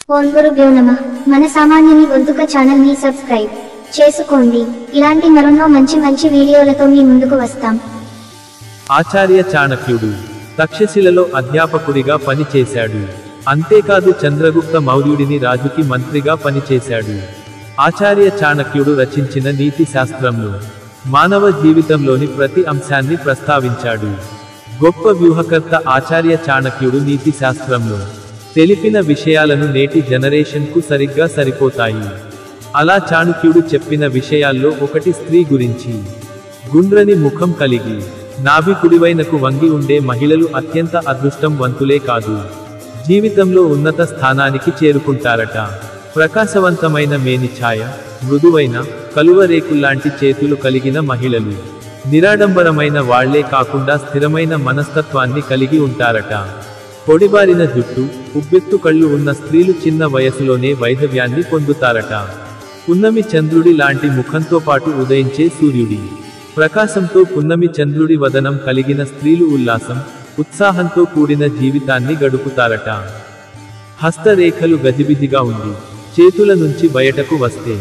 ఓం గురుభ్యో నమః. మన సామాన్యుని గొంతుక ఛానల్ ని సబ్స్క్రైబ్ చేసుకోండి. ఇలాంటి మరెన్నో మంచి వీడియోలతో మీ ముందుకు వస్తాం. ఆచార్య చాణక్యుడు తక్షశిలలో అధ్యాపకుడిగా పనిచేశాడు. అంతేకాదు చంద్రగుప్త మౌర్యుడిని రాజుకి మంత్రిగా పనిచేశాడు. ఆచార్య చాణక్యుడు రచించిన నీతి శాస్త్రంలో మానవ జీవితంలోని ప్రతి అంశాన్ని ప్రస్తావించాడు. గొప్ప వ్యూహకర్త ఆచార్య చాణక్యుడు నీతి శాస్త్రంలో తెలిపిన విషయాలను నేటి జనరేషన్కు సరిగ్గా సరిపోతాయి. అలా చాణక్యుడు చెప్పిన విషయాల్లో ఒకటి స్త్రీ గురించి. గుండ్రని ముఖం కలిగి నాభి కుడివైనకు వంగి ఉండే మహిళలు అత్యంత అదృష్టం వంతులే కాదు, జీవితంలో ఉన్నత స్థానానికి చేరుకుంటారట. ప్రకాశవంతమైన మేని ఛాయ, మృదువైన కలువ రేకుల్లాంటి చేతులు కలిగిన మహిళలు నిరాడంబరమైన వాళ్లే కాకుండా స్థిరమైన మనస్తత్వాన్ని కలిగి ఉంటారట. పొడిబారిన జుట్టు, ఉబ్బెత్తు కళ్ళు ఉన్న స్త్రీలు చిన్న వయసులోనే వైధవ్యాన్ని పొందుతారట. పున్నమి చంద్రుడి లాంటి ముఖంతో పాటు ఉదయించే సూర్యుడి ప్రకాశంతో పున్నమి చంద్రుడి వదనం కలిగిన స్త్రీలు ఉల్లాసం, ఉత్సాహంతో కూడిన జీవితాన్ని గడుపుతారట. హస్తరేఖలు గజిబిజిగా ఉండి చేతుల నుంచి బయటకు వస్తే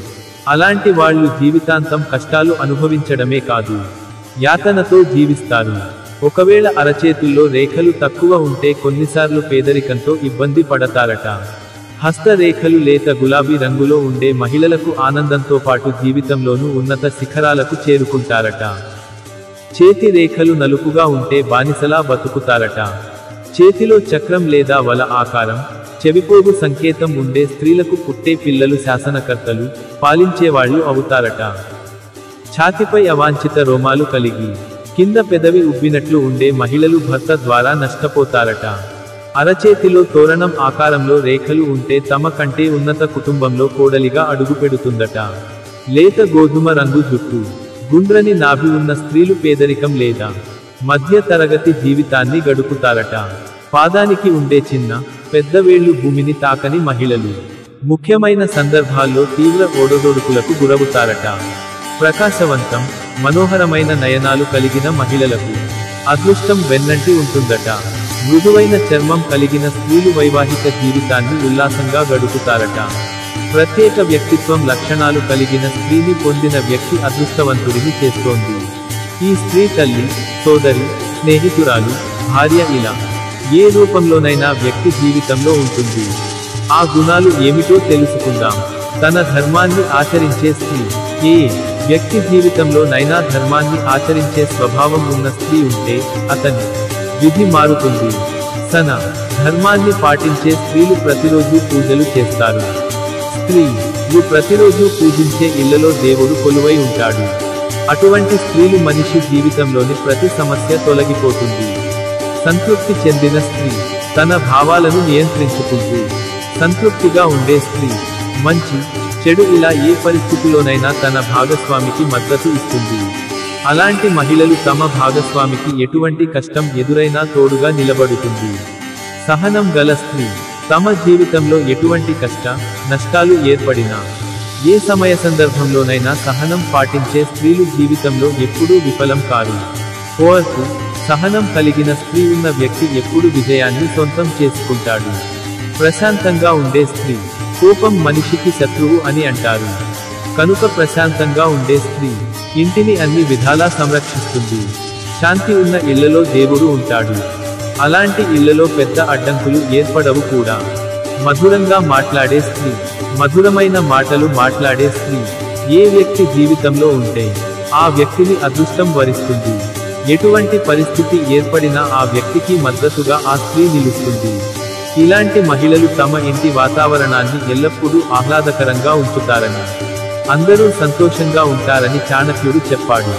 అలాంటి వాళ్ళు జీవితాంతం కష్టాలు అనుభవించడమే కాదు, యాతనతో జీవిస్తారు. ఒకవేళ అరచేతుల్లో రేఖలు తక్కువ ఉంటే కొన్నిసార్లు పేదరికంతో ఇబ్బంది పడతారట. హస్తరేఖలు లేత గులాబీ రంగులో ఉండే మహిళలకు ఆనందంతో పాటు జీవితంలోనూ ఉన్నత శిఖరాలకు చేరుకుంటారట. చేతి రేఖలు నలుపుగా ఉంటే బానిసలా బతుకుతారట. చేతిలో చక్రం లేదా వల ఆకారం, చెవిపోగు సంకేతం ఉండే స్త్రీలకు పుట్టే పిల్లలు శాసనకర్తలు, పాలించేవాళ్లు అవుతారట. ఛాతిపై అవాంఛిత రోమాలు కలిగి కింద పెదవి ఉబ్బినట్లు ఉండే మహిళలు భర్త ద్వారా నష్టపోతారట. అరచేతిలో తోరణం ఆకారంలో రేఖలు ఉంటే తమ కంటే ఉన్నత కుటుంబంలో కోడలిగా అడుగుపెడుతుందట. లేత గోధుమ రంగు జుట్టు, గుండ్రని నాభి ఉన్న స్త్రీలు పేదరికం లేదా మధ్య తరగతి జీవితాన్ని గడుపుతారట. పాదానికి ఉండే చిన్న పెద్ద వేళ్లు భూమిని తాకని మహిళలు ముఖ్యమైన సందర్భాల్లో తీవ్ర ఓడదోడుకులకు గురవుతారట. ప్రకాశవంతం, మనోహరమైన నయనాలు కలిగిన మహిళలకు అదృష్టం వెన్నంటి ఉంటుందట. మృదువైన చర్మం కలిగిన స్త్రీలు వైవాహిక జీవితాన్ని ఉల్లాసంగా గడుపుతారట. ప్రత్యేక వ్యక్తిత్వం లక్షణాలు కలిగిన స్త్రీని పొందిన వ్యక్తి అదృష్టవంతుడిని చేస్తోంది. ఈ స్త్రీ తల్లి, సోదరి, స్నేహితురాలు, భార్య ఇలా ఏ రూపంలోనైనా వ్యక్తి జీవితంలో ఉంటుంది. ఆ గుణాలు ఏమిటో తెలుసుకుందాం. తన ధర్మాన్ని ఆచరించే స్త్రీ. ఏ వ్యక్తి జీవితంలో నైనా ధర్మాన్ని ఆచరించే స్వభావం ఉన్న స్త్రీ ఉంటే అతని విధి మారుతుంది. సన ధర్మాన్ని పాటించే స్త్రీలు ప్రతిరోజు పూజలు చేస్తారు. స్త్రీలు ప్రతిరోజు పూజించే ఇళ్లలో దేవుడు కొలువై ఉంటాడు. అటువంటి స్త్రీలు మనిషి జీవితంలోని ప్రతి సమస్య తొలగిపోతుంది. సంతృప్తి చెందిన స్త్రీ తన భావాలను నియంత్రించుకుంటూ సంతృప్తిగా ఉండే స్త్రీ. మంచి చెడు ఇలా ఏ పరిస్థితిలోనైనా తన భాగస్వామికి మద్దతు ఇస్తుంది. అలాంటి మహిళలు తమ భాగస్వామికి ఎటువంటి కష్టం ఎదురైనా తోడుగా నిలబడుతుంది. సహనం గల స్త్రీ. తమ జీవితంలో ఎటువంటి కష్ట నష్టాలు ఏర్పడినా ఏ సమయ సందర్భంలోనైనా సహనం పాటించే స్త్రీలు జీవితంలో ఎప్పుడూ విఫలం కారు. ఓర్పు, సహనం కలిగిన స్త్రీ ఉన్న వ్యక్తి ఎప్పుడు విజయాన్ని సొంతం చేసుకుంటాడు. ప్రశాంతంగా ఉండే స్త్రీ. కోపం మనిషికి శత్రువు అని అంటారు. కనుక ప్రశాంతంగా ఉండే స్త్రీ ఇంటిని అన్ని విధాలా సంరక్షిస్తుంది. శాంతి ఉన్న ఇళ్లలో దేవుడు ఉంటాడు. అలాంటి ఇళ్లలో పెద్ద అడ్డంకులు ఏర్పడవు కూడా. మధురంగా మాట్లాడే స్త్రీ. మధురమైన మాటలు మాట్లాడే స్త్రీ ఏ వ్యక్తి జీవితంలో ఉంటే ఆ వ్యక్తిని అదృష్టం వరిస్తుంది. ఎటువంటి పరిస్థితి ఏర్పడినా ఆ వ్యక్తికి మద్దతుగా ఆ స్త్రీ నిలుస్తుంది. ఇలాంటి మహిళలు తమ ఇంటి వాతావరణాన్ని ఎల్లప్పుడూ ఆహ్లాదకరంగా ఉంచుతారని, అందరూ సంతోషంగా ఉంటారని చాణక్యుడు చెప్పాడు.